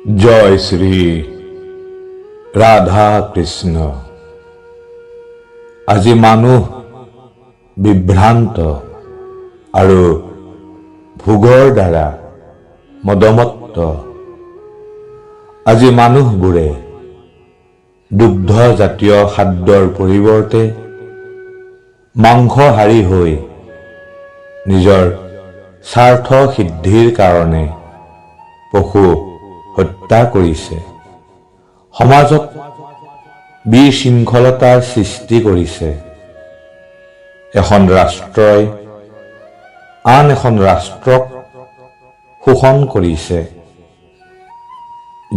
জয় শ্ৰী ৰাধা কৃষ্ণ। আজি মানুহ বিভ্ৰান্ত আৰু ভোগৰ দ্বাৰা মদমত্ত। আজি মানুহবোৰে দুগ্ধ জাতীয় খাদ্যৰ পৰিৱৰ্তে মাংসহাৰী হৈ নিজৰ স্বাৰ্থ সিদ্ধিৰ কাৰণে পশু হত্যা কৰিছে। সমাজত বিশৃংখলতাৰ সৃষ্টি কৰিছে। এখন ৰাষ্ট্ৰই আন এখন ৰাষ্ট্ৰক শোষণ কৰিছে।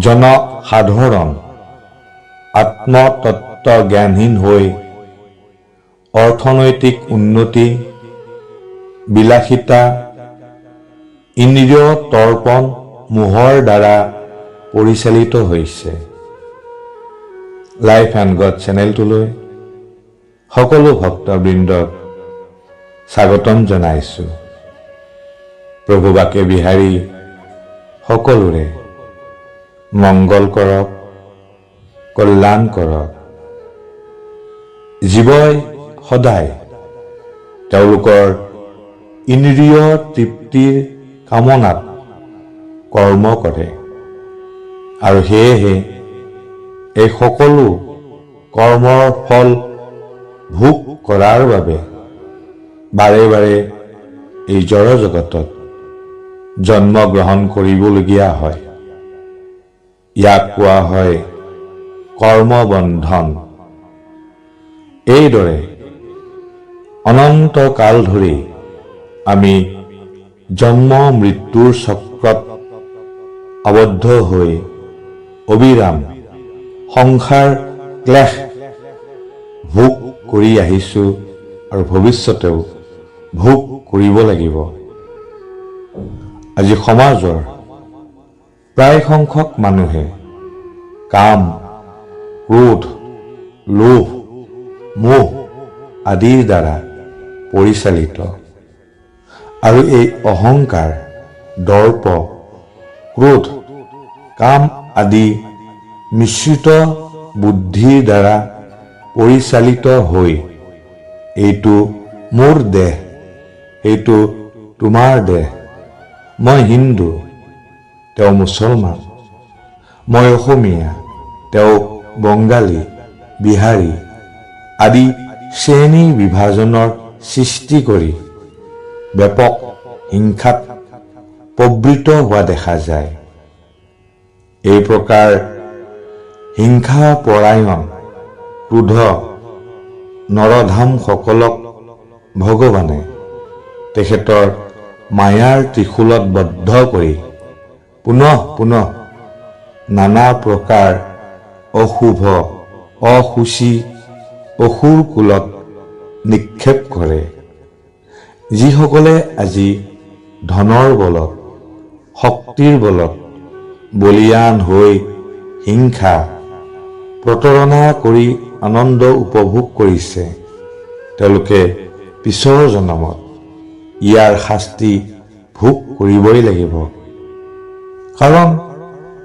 জনসাধাৰণ আত্মতত্ত্ব জ্ঞানহীন হৈ অৰ্থনৈতিক উন্নতি, বিলাসিতা, ইন্দ্ৰিয় তৰ্পণ মোহৰ দ্বাৰা পৰিচালিত হৈছে। লাইফ এণ্ড গড চেনেলটোলৈ সকলো ভক্তবৃন্দক স্বাগতম জনাইছোঁ। প্ৰভু বাকে বিহাৰী সকলোৰে মংগল কৰক, কল্যাণ কৰক। জীৱই সদায় তেওঁলোকৰ ইন্দ্ৰিয় তৃপ্তিৰ কামনাত কৰ্ম কৰে আৰু সেয়েহে এই সকলো কৰ্মৰ ফল ভোগ কৰাৰ বাবে বাৰে বাৰে এই জড় জগতত জন্মগ্ৰহণ কৰিবলগীয়া হয়। ইয়াক কোৱা হয় কৰ্মবন্ধন। এইদৰে অনন্ত কাল ধৰি আমি জন্ম মৃত্যুৰ চক্ৰত আবদ্ধ হৈ অবিৰাম সংসাৰ ক্লেশ ভোগ কৰি আহিছোঁ আৰু ভৱিষ্যতেও ভোগ কৰিব লাগিব। আজি সমাজৰ প্ৰায় সংখ্যক মানুহে কাম, ক্ৰোধ, লোভ, মোহ আদিৰ দ্বাৰা পৰিচালিত আৰু এই অহংকাৰ, দৰ্প, ক্ৰোধ, কাম আদি মিশ্ৰিত বুদ্ধিৰ দ্বাৰা পৰিচালিত হৈ এইটো মোৰ দেহ, এইটো তোমাৰ দেহ, মই হিন্দু, তেওঁ মুছলমান, মই অসমীয়া, তেওঁ বংগালী, বিহাৰী আদি শ্ৰেণী বিভাজনৰ সৃষ্টি কৰি ব্যাপক হিংসাত প্ৰবৃত্ত হোৱা দেখা যায়। এই প্ৰকাৰ হিংসা পৰায়ণ ক্ৰোধ নৰধামসকলক ভগৱানে তেখেতৰ মায়াৰ ত্ৰিশূলত বদ্ধ কৰি পুনঃ পুনঃ নানা প্ৰকাৰ অশুভ, অসুচি অসুৰ কুলত নিক্ষেপ কৰে। যিসকলে আজি ধনৰ বলত, শক্তিৰ বলত বলীয়ান হৈ হিংসা, প্ৰতাৰণা কৰি আনন্দ উপভোগ কৰিছে, তেওঁলোকে পিছৰ জনমত ইয়াৰ শাস্তি ভোগ কৰিবই লাগিব। কাৰণ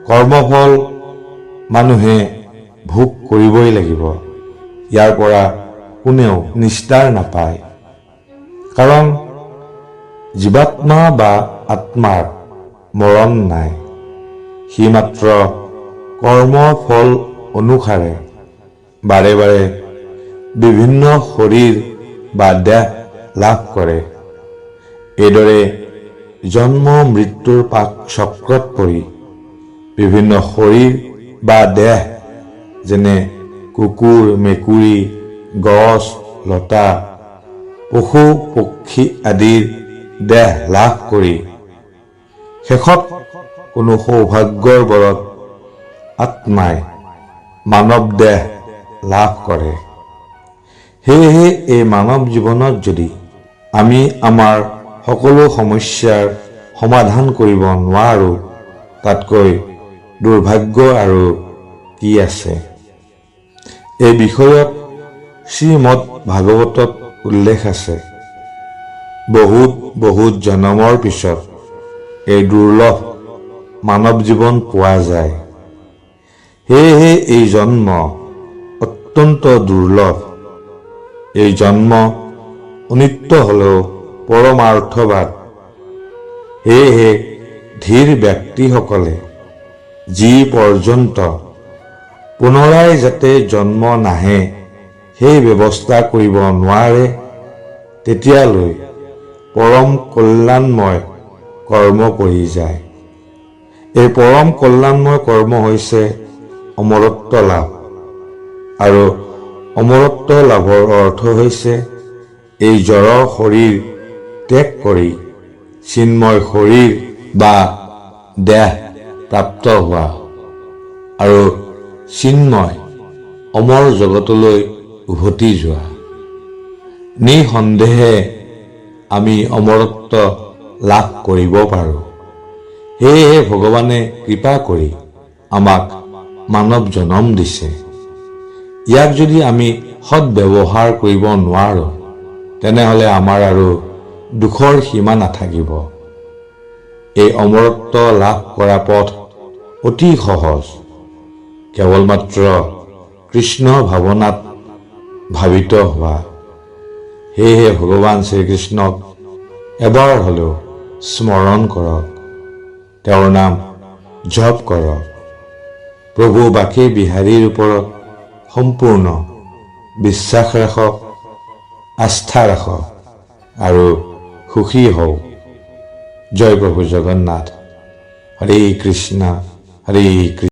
কৰ্মফল মানুহে ভোগ কৰিবই লাগিব। ইয়াৰ পৰা কোনেও নিস্তাৰ নাপায়। কাৰণ জীৱাত্মা বা আত্মাৰ মৰণ নাই। সি মাত্ৰ কৰ্মৰ ফল অনুসাৰে বাৰে বাৰে বিভিন্ন শৰীৰ বা দেহ লাভ কৰে। এইদৰে জন্ম মৃত্যুৰ পাক চক্ৰত পৰি বিভিন্ন শৰীৰ বা দেহ যেনে কুকুৰ, মেকুৰী, গছ, লতা, পশু পক্ষী আদিৰ দেহ লাভ কৰি শেষত কোনো সৌভাগ্যৰ বলত আত্মাই মানৱ দেহ লাভ কৰে। সেয়েহে এই মানৱ জীৱনত যদি আমি আমাৰ সকলো সমস্যাৰ সমাধান কৰিব নোৱাৰোঁ, তাতকৈ দুৰ্ভাগ্য আৰু কি আছে। এই বিষয়ত শ্ৰীমদ ভাগৱতত উল্লেখ আছে। বহুত বহুত জনমৰ পিছত এই দুৰ্লভ মানৱ জীৱন পোৱা যায়। সেয়েহে এই জন্ম অত্যন্ত দুৰ্লভ। এই জন্ম অনিত্য হ'লেও পৰমাৰ্থবাদ। সেয়েহে ধীৰ ব্যক্তিসকলে যি পৰ্যন্ত পুনৰাই যাতে জন্ম নাহে সেই ব্যৱস্থা কৰিব নোৱাৰে, তেতিয়ালৈ পৰম কল্যাণময় কৰ্ম কৰি যায়। এই পৰম কল্যাণময় কৰ্ম হৈছে অমৰত্ব লাভ। আৰু অমৰত্ব লাভৰ অৰ্থ হৈছে এই জড় শৰীৰ ত্যাগ কৰি চিন্ময় শৰীৰ বা দেহ প্ৰাপ্ত হোৱা আৰু চিন্ময় অমৰ জগতলৈ উভতি যোৱা। নিঃসন্দেহে আমি অমৰত্ব লাভ কৰিব পাৰোঁ। সেয়েহে ভগৱানে কৃপা কৰি আমাক মানৱ জনম দিছে। ইয়াক যদি আমি সৎব্যৱহাৰ কৰিব নোৱাৰোঁ, তেনেহ'লে আমাৰ আৰু দুখৰ সীমা নাথাকিব। এই অমৰত্ব লাভ কৰা পথ অতি সহজ। কেৱল মাত্ৰ কৃষ্ণ ভাৱনাত ভাবিত হোৱা। সেয়েহে ভগৱান শ্ৰীকৃষ্ণক এবাৰ হ'লেও স্মৰণ কৰক, তেওঁৰ নাম জপ কৰক। প্ৰভু বাকী বিহাৰীৰ ওপৰত সম্পূৰ্ণ বিশ্বাস ৰাখক, আস্থা ৰাখক আৰু সুখী হওক। জয় প্ৰভু জগন্নাথ। হৰে কৃষ্ণ হৰে কৃষ্ণ।